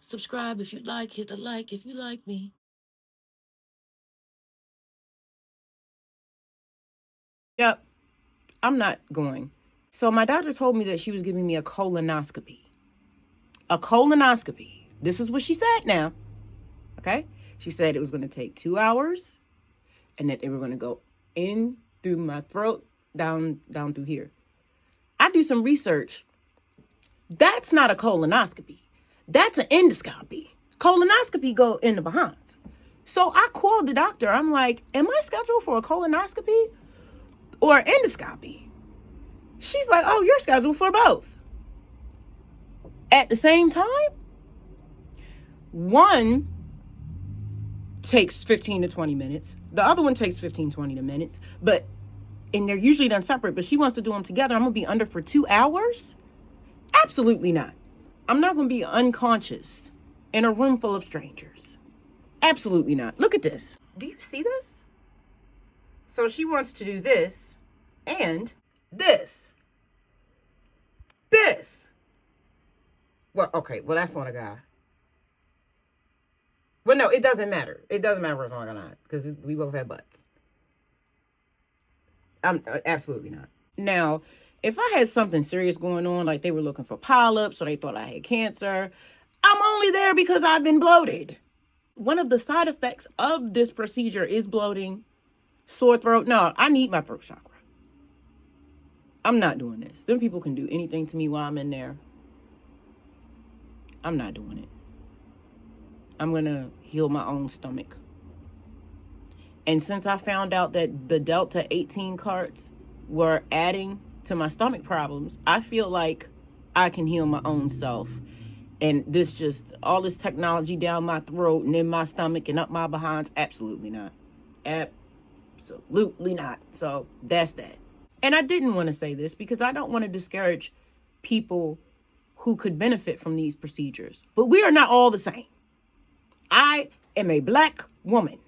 Subscribe if you'd like. Hit the like if you like me. Yep, I'm not going. So my doctor told me that she was giving me a colonoscopy. A colonoscopy. This is what she said now. Okay? She said it was going to take 2 hours and that they were going to go in through my throat, down through here. I do some research. That's not a colonoscopy. That's an endoscopy. Colonoscopy go in the behinds. So I called the doctor. I'm like, am I scheduled for a colonoscopy or endoscopy? She's like, oh, you're scheduled for both. At the same time, one takes 15 to 20 minutes. The other one takes 15, 20 minutes. And they're usually done separate, but she wants to do them together. I'm going to be under for 2 hours? Absolutely not. I'm not going to be unconscious in a room full of strangers. Absolutely not. Look at this. Do you see this? So she wants to do this and this. This. Well, okay. Well, that's not a guy. Well, no, it doesn't matter. It doesn't matter if it's on or not because we both have butts. I'm absolutely not. Now, if I had something serious going on, like they were looking for polyps or they thought I had cancer, I'm only there because I've been bloated. One of the side effects of this procedure is bloating, sore throat. No, I need my throat chakra. I'm not doing this. Them people can do anything to me while I'm in there. I'm not doing it. I'm going to heal my own stomach. And since I found out that the Delta 18 carts were adding to my stomach problems, I feel like I can heal my own self. And all this technology down my throat and in my stomach and up my behinds, absolutely not. Absolutely not. So that's that. And I didn't want to say this because I don't want to discourage people who could benefit from these procedures. But we are not all the same. I am a Black woman.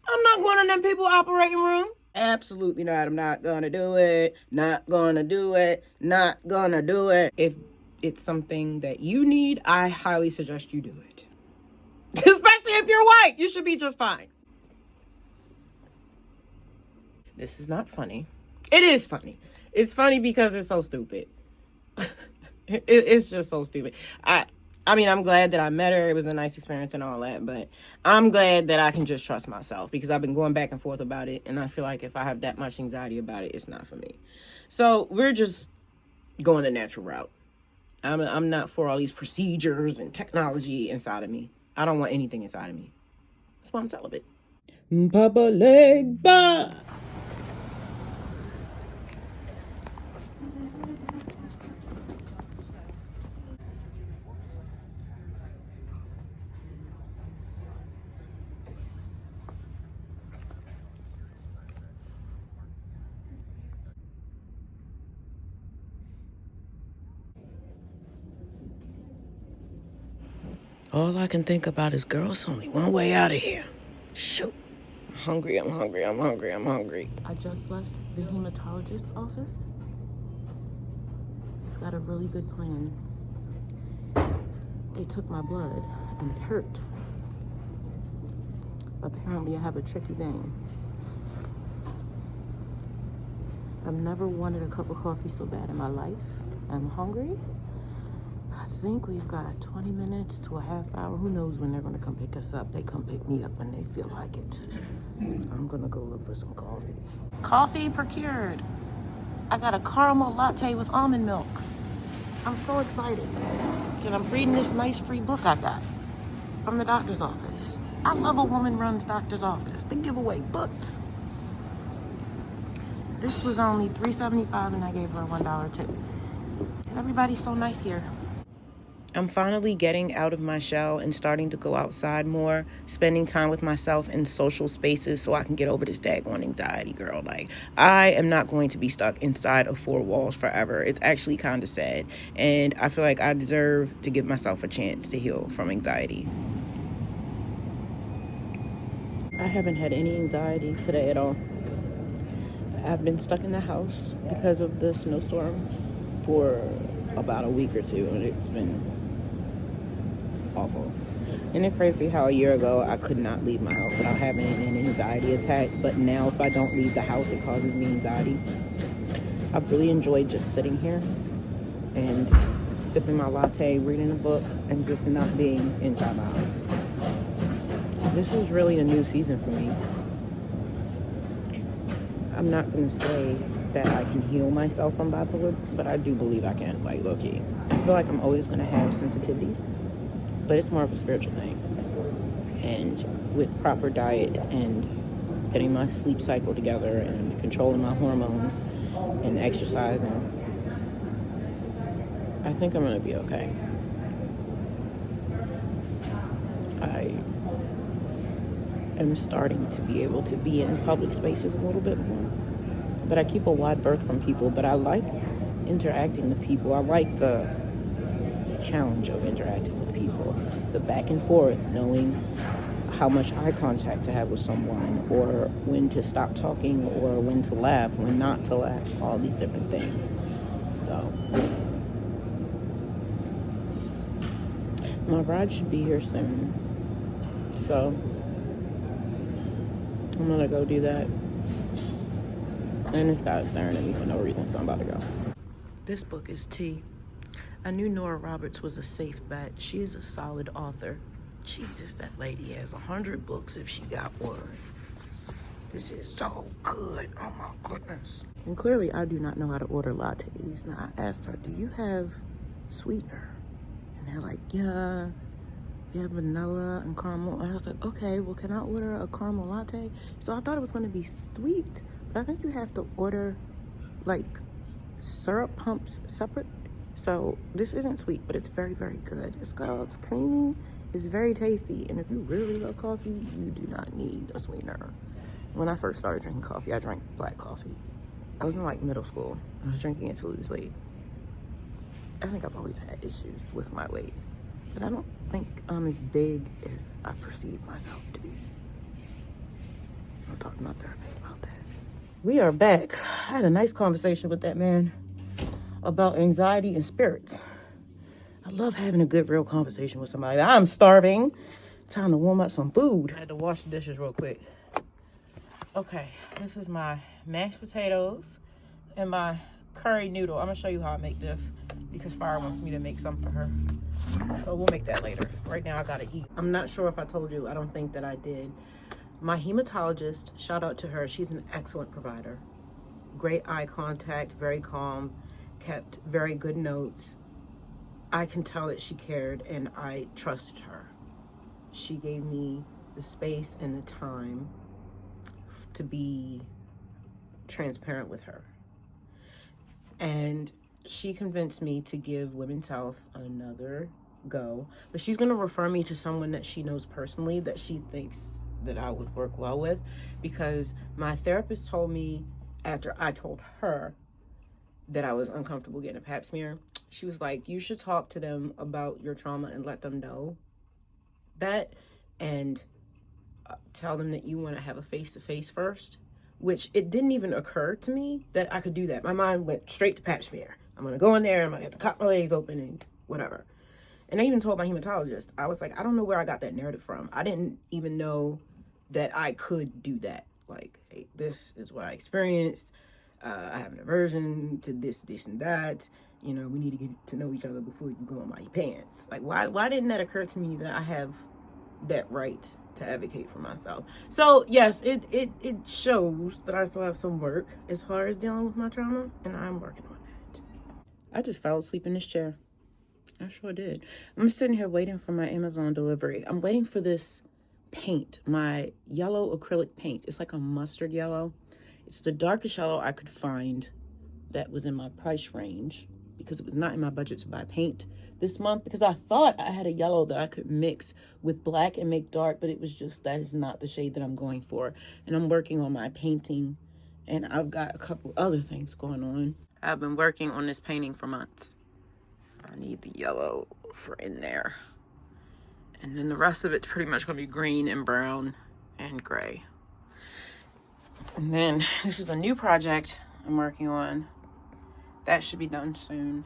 I'm not going in them people operating room. Absolutely not. I'm not going to do it. Not going to do it. Not going to do it. If it's something that you need, I highly suggest you do it. Especially if you're white. You should be just fine. This is not funny. It is funny. It's funny because it's so stupid. It's just so stupid. I mean, I'm glad that I met her. It was a nice experience and all that, but I'm glad that I can just trust myself because I've been going back and forth about it, and I feel like if I have that much anxiety about it, it's not for me. So we're just going the natural route. I'm not for all these procedures and technology inside of me. I don't want anything inside of me. That's why I'm celibate. Papa leg bye. All I can think about is, girl, it's only one way out of here. Shoot. I'm hungry. I just left the hematologist office. I've got a really good plan. They took my blood and it hurt. Apparently I have a tricky vein. I've never wanted a cup of coffee so bad in my life. I'm hungry. I think we've got 20 minutes to a half hour. Who knows when they're going to come pick us up. They come pick me up when they feel like it. I'm going to go look for some coffee. Coffee procured. I got a caramel latte with almond milk. I'm so excited. And I'm reading this nice free book I got from the doctor's office. I love a woman runs doctor's office. They give away books. This was only $3.75 and I gave her a $1 tip. Everybody's so nice here. I'm finally getting out of my shell and starting to go outside more, spending time with myself in social spaces so I can get over this daggone anxiety, girl. Like, I am not going to be stuck inside of four walls forever. It's actually kind of sad. And I feel like I deserve to give myself a chance to heal from anxiety. I haven't had any anxiety today at all. I've been stuck in the house because of the snowstorm for about a week or two, and it's been awful. Isn't it crazy how a year ago I could not leave my house without having an anxiety attack, but now if I don't leave the house, it causes me anxiety? I've really enjoyed just sitting here and sipping my latte, reading a book, and just not being inside my house. This is really a new season for me. I'm not going to say that I can heal myself from bipolar, but I do believe I can, like, low-key. I feel like I'm always going to have sensitivities, but it's more of a spiritual thing. And with proper diet and getting my sleep cycle together and controlling my hormones and exercising, I think I'm going to be okay. I am starting to be able to be in public spaces a little bit more. But I keep a wide berth from people, but I like interacting with people. I like the challenge of interacting with people, the back and forth, knowing how much eye contact to have with someone, or when to stop talking, or when to laugh, when not to laugh, all these different things. So my ride should be here soon. So I'm gonna go do that. And this guy is staring at me for no reason, so I'm about to go. This book is tea. I knew Nora Roberts was a safe bet. She is a solid author. Jesus, that lady has 100 books if she got one. This is so good. Oh my goodness. And clearly I do not know how to order lattes. Now I asked her, do you have sweetener? And they're like, yeah, we have vanilla and caramel. And I was like, okay, well, can I order a caramel latte? So I thought it was going to be sweet, but I think you have to order like syrup pumps separate. So this isn't sweet, but it's very, very good. It's creamy. It's very tasty. And if you really love coffee, you do not need a sweetener. When I first started drinking coffee, I drank black coffee. I was in like middle school. I was drinking it to lose weight. I think I've always had issues with my weight, but I don't think I'm as big as I perceive myself to be. I'll talk to my therapist about that. We are back. I had a nice conversation with that man about anxiety and spirits. I love having a good, real conversation with somebody. I'm starving. Time to warm up some food. I had to wash the dishes real quick. Okay, this is my mashed potatoes and my curry noodle. I'm gonna show you how I make this because Fire wants me to make some for her. So we'll make that later. Right now I gotta eat. I'm not sure if I told you. I don't think that I did. My hematologist, shout out to her. She's an excellent provider. Great eye contact, very calm, kept very good notes. I can tell that she cared and I trusted her. She gave me the space and the time to be transparent with her. And she convinced me to give Women's Health another go. But she's going to refer me to someone that she knows personally that she thinks that I would work well with. Because my therapist told me after I told her that I was uncomfortable getting a pap smear, she was like, you should talk to them about your trauma and let them know that, and tell them that you want to have a face-to-face first, which it didn't even occur to me that I could do that. My mind went straight to pap smear. I'm going to go in there, I'm going to have to cut my legs open and whatever. And I even told my hematologist, I was like, I don't know where I got that narrative from. I didn't even know that I could do that. Like, hey, this is what I experienced. I have an aversion to this, and that. You know, we need to get to know each other before you go in my pants. Like, why didn't that occur to me that I have that right to advocate for myself? So yes, it shows that I still have some work as far as dealing with my trauma, and I'm working on that. I just fell asleep in this chair. I sure did. I'm sitting here waiting for my Amazon delivery. I'm waiting for this paint, my yellow acrylic paint. It's like a mustard yellow. It's the darkest yellow I could find that was in my price range, because it was not in my budget to buy paint this month, because I thought I had a yellow that I could mix with black and make dark, but it was just, that is not the shade that I'm going for. And I'm working on my painting, and I've got a couple other things going on. I've been working on this painting for months. I need the yellow for in there. And then the rest of it's pretty much gonna be green and brown and gray. And then this is a new project I'm working on. That should be done soon.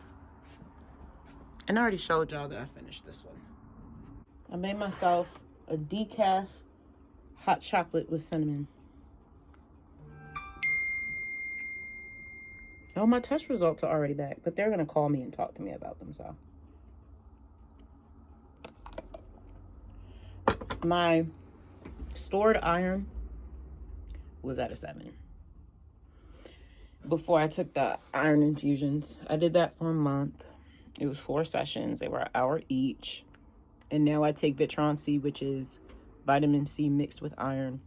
And I already showed y'all that I finished this one. I made myself a decaf hot chocolate with cinnamon. Oh, my test results are already back, but they're going to call me and talk to me about them, so. My stored iron was at a 7. Before I took the iron infusions, I did that for a month. It was 4 sessions. They were an hour each. And now I take Vitron C, which is vitamin C mixed with iron.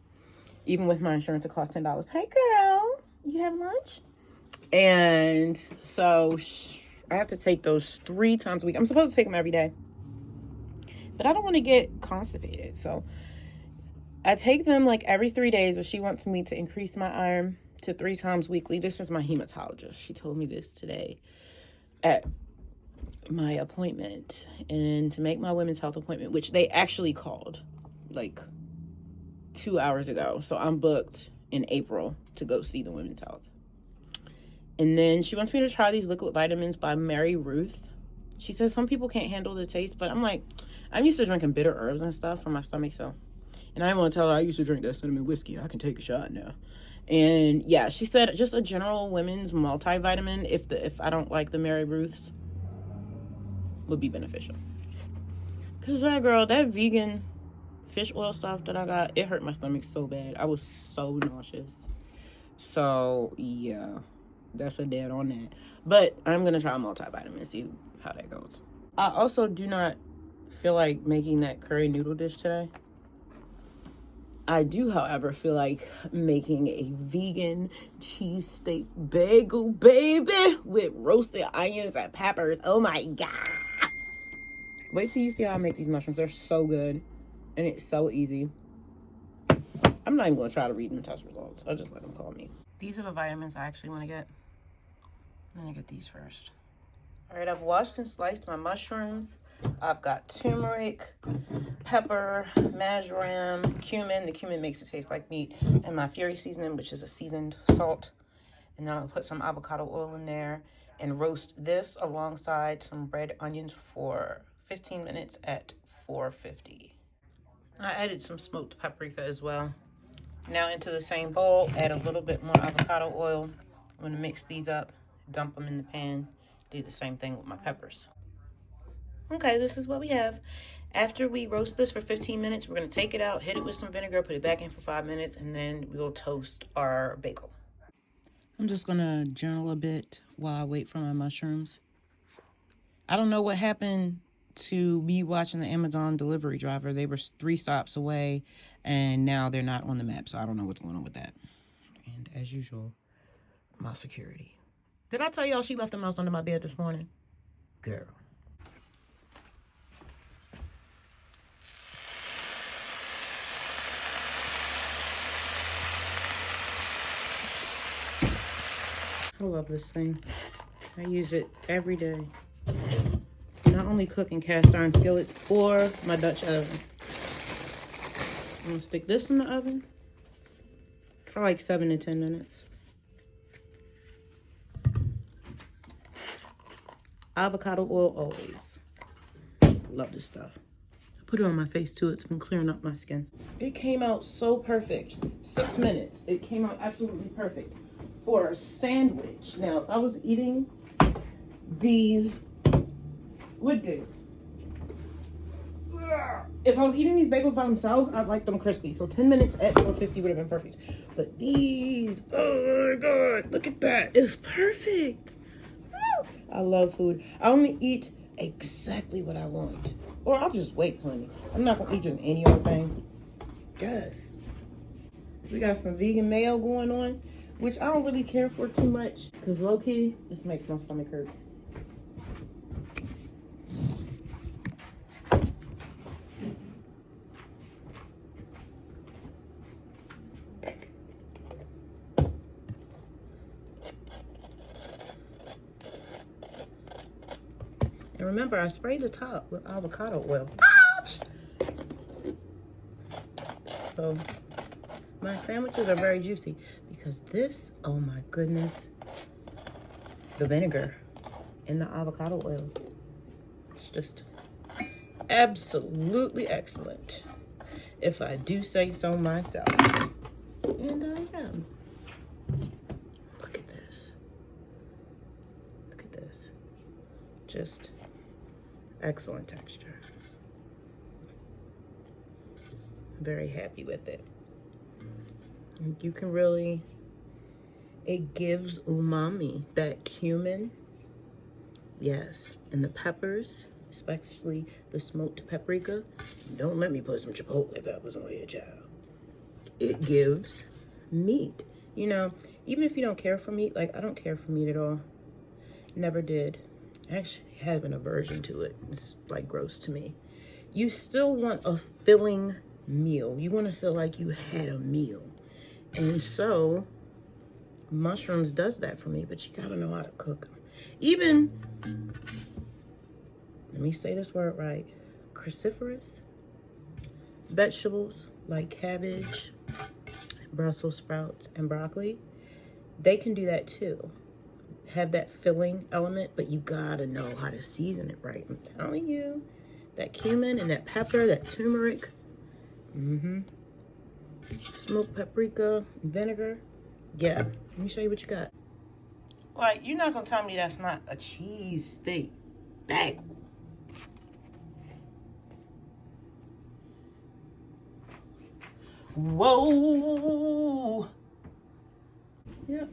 Even with my insurance, it costs $10. Hey, girl, you have lunch? And so I have to take those 3 times a week. I'm supposed to take them every day, but I don't want to get constipated. So I take them like every 3 days, or she wants me to increase my iron to 3 times weekly. This is my hematologist. She told me this today at my appointment, and to make my women's health appointment, which they actually called like 2 hours ago. So I'm booked in April to go see the women's health. And then she wants me to try these liquid vitamins by Mary Ruth. She says some people can't handle the taste, but I'm like, I'm used to drinking bitter herbs and stuff for my stomach, so. And I didn't want to tell her I used to drink that cinnamon whiskey. I can take a shot now. And yeah, she said just a general women's multivitamin, if I don't like the Mary Ruths, would be beneficial. Because that girl, that vegan fish oil stuff that I got, it hurt my stomach so bad. I was so nauseous. So yeah, that's a dead on that. But I'm going to try a multivitamin, see how that goes. I also do not feel like making that curry noodle dish today. I do, however, feel like making a vegan cheesesteak bagel, baby, with roasted onions and peppers. Oh my God. Wait till you see how I make these mushrooms. They're so good, and it's so easy. I'm not even going to try to read them test results. I'll just let them call me. These are the vitamins I actually want to get. I'm going to get these first. All right, I've washed and sliced my mushrooms. I've got turmeric, pepper, marjoram, cumin. The cumin makes it taste like meat. And my Fury seasoning, which is a seasoned salt. And then I'll put some avocado oil in there and roast this alongside some red onions for 15 minutes at 450. I added some smoked paprika as well. Now into the same bowl, add a little bit more avocado oil. I'm going to mix these up, dump them in the pan. Do the same thing with my peppers. Okay, this is what we have. After we roast this for 15 minutes, we're going to take it out, hit it with some vinegar, put it back in for 5 minutes, and then we'll toast our bagel. I'm just going to journal a bit while I wait for my mushrooms. I don't know what happened to me watching the Amazon delivery driver. They were 3 stops away, and now they're not on the map, so I don't know what's going on with that. And as usual, my security. Did I tell y'all she left a mouse under my bed this morning? Girl. I love this thing. I use it every day. Not only cooking cast iron skillets or my Dutch oven. I'm gonna stick this in the oven for like 7 to 10 minutes. Avocado oil always. Love this stuff. I put it on my face too. It's been clearing up my skin. It came out so perfect. 6 minutes. It came out absolutely perfect for a sandwich. Now, if I was eating these with this, if I was eating these bagels by themselves, I'd like them crispy. So 10 minutes at 450 would have been perfect. But these, oh my God, look at that. It's perfect. I love food. I only eat exactly what I want. Or I'll just wait, honey. I'm not going to eat just any old thing. Yes. We got some vegan mayo going on, which I don't really care for too much. Because low-key, this makes my stomach hurt. And remember, I sprayed the top with avocado oil. Ouch! So, my sandwiches are very juicy because this, oh my goodness, the vinegar and the avocado oil, it's just absolutely excellent, if I do say so myself. And I am. Look at this. Look at this. Just excellent texture. Very happy with it. You can really, it gives umami, that cumin. Yes, and the peppers, especially the smoked paprika. Don't let me put some chipotle peppers on here, child. It gives meat. You know, even if you don't care for meat, like I don't care for meat at all. Never did. I actually have an aversion to it. It's like gross to me. You still want a filling meal. You want to feel like you had a meal. And so mushrooms does that for me, but you gotta know how to cook them. Even, let me say this word right, cruciferous vegetables like cabbage, Brussels sprouts, and broccoli, they can do that too. Have that filling element, but you gotta know how to season it right. I'm telling you, that cumin and that pepper, that turmeric, smoked paprika, vinegar. Yeah, let me show you what you got. Like, you're not gonna tell me that's not a cheese steak bagel. Whoa. Yep.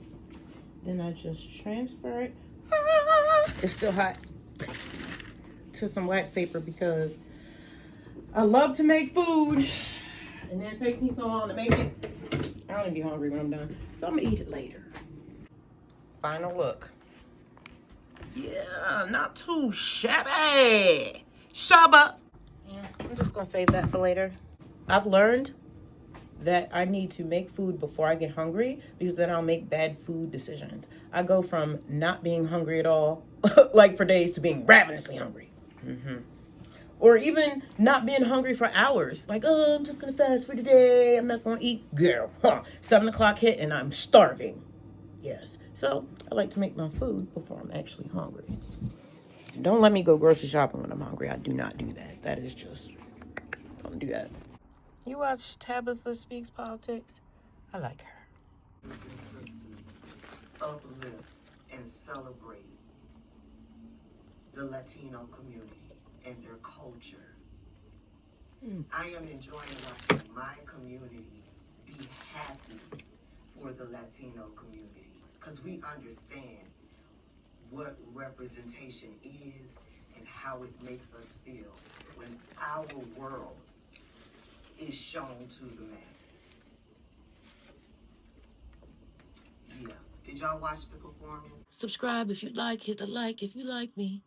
Then I just transfer it. It's still hot. To some wax paper because I love to make food and then it takes me so long to make it. I don't even be hungry when I'm done. So I'm gonna eat it later. Final look. Yeah, not too shabby. Shabba. Yeah, I'm just gonna save that for later. I've learned that I need to make food before I get hungry because then I'll make bad food decisions. I go from not being hungry at all, like for days, to being ravenously hungry. Or even not being hungry for hours. Like, oh, I'm just gonna fast for today. I'm not gonna eat. Girl, 7 o'clock hit and I'm starving. Yes. So I like to make my food before I'm actually hungry. Don't let me go grocery shopping when I'm hungry. I do not do that. That is just, don't do that. You watch Tabitha Speaks Politics? I like her. And sisters uplift and celebrate the Latino community and their culture. I am enjoying watching my community be happy for the Latino community because we understand what representation is and how it makes us feel when our world is shown to the masses. Yeah. Did y'all watch the performance? Subscribe if you like. Hit the like if you like me.